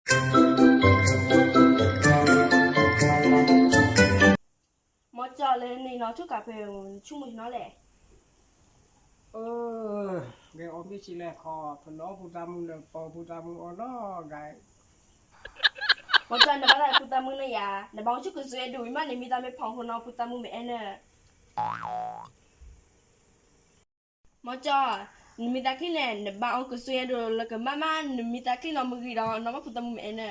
มอจอเลยในน้องทุกกาเพลชุ่มมือน้องแหละเดี๋ยวอมที่ชิแลคอพน้องผู้ตามึงเด็กปอผู้ตามึงอ๋อน้อไงมอจอในบ้านพุทธมึงเนี่ยยาในบ้านชุกสวยดูมันในมีตาไม่พองคนน้องพุทธมึงไม่เอ็นเนอมอจอมีตาขี้แหล่ในบ้านก็สวยดูแล้วก็มามีตาขี้น้องมือกีดองน้องพุทธมึงไม่เอ็นเนอ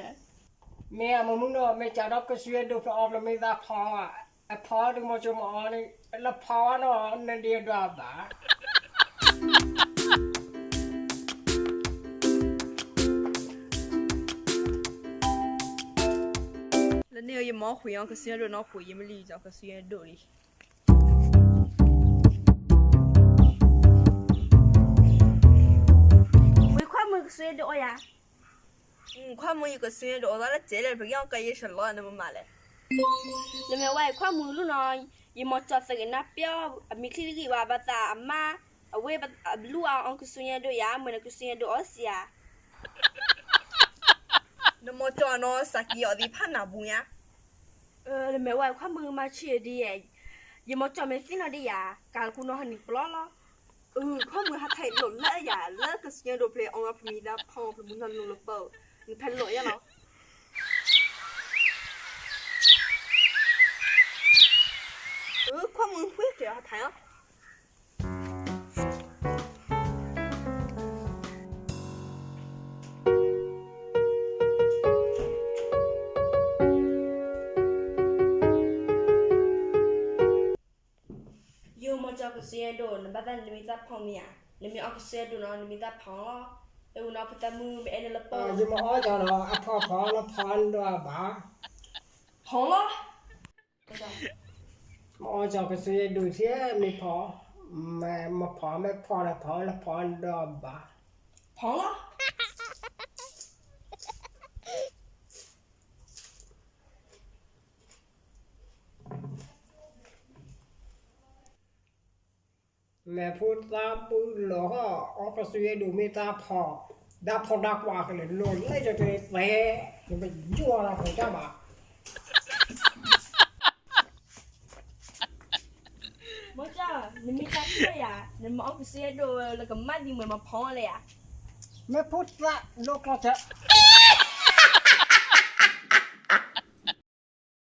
เมียมึงเนาะไม่จะรับก็ช่วยดูพอออกแล้วไม่ได้พอไอ้พอดึงมาจมอ๋อนี่แล้วพอเนาะนั่นเดียวดาบ้าแล้วเนี่ยยังมอคุยอ่ะก็สวยดูน้องคุยยังไม่รีจ้ะก็สวยดูดิวิความมือสวยดูอ่ะความมือก็สวยดูแล้วเจ๊เลยเพิ่งยังก็ยังฉลาดนะมึงมาเลยแล้วแม่ว่าความมือลูกน้อยยังมอจอดสักนับเปียวมีคลิกว่าบัตาอาม่าเอาไว้บัตลูกเอาก็สวยดูยาเหมือนก็สวยดูออสยานมจอนอสักยอดีพันนาบุญยาแล้วแม่ว่าความมือมาเชียดีไอ้ยังมอจอไม่ฟินเอาดิยาการคุณน้องหันนี่ปลอละความมือหัดไทยหล่นละยาแล้วก็สวยดูเพลย์ออกมาพมีดาพองพมุนนันลุลเปอร์นี่พันหล่อยอะเนาะความมือหุ้ยเจ๋อหัดไทยอ่ะยูมอจอกเสียโดนบัดนั้นมีตาพองเนี่ยมีออกเสียโดนมีตาพองล้อน้องพุทธมือเป็นเอเนลเปอร์จะมาอ๋อจะเนาะไอ้พอแล้วพอนด้วยบ้าพองล้ออ๋อจะก็ช่วยดูเสียไม่พอไม่พอไม่พอแล้วพอด้วยบ้าพองล้อแม่พูดตามปืนหรออ๋อก็ช่วยดูไม่ตาพอดับพอดักว่ากันเลยโน่นเลยจะไปเตะจะไปยั่วเราของเจ้าบ้ามอจ้ามีตาเสียนี่มออกเสียโดนแล้วก็มาดีเหมือนมาพองเลยอ่ะไม่พูดละโลกเราจะ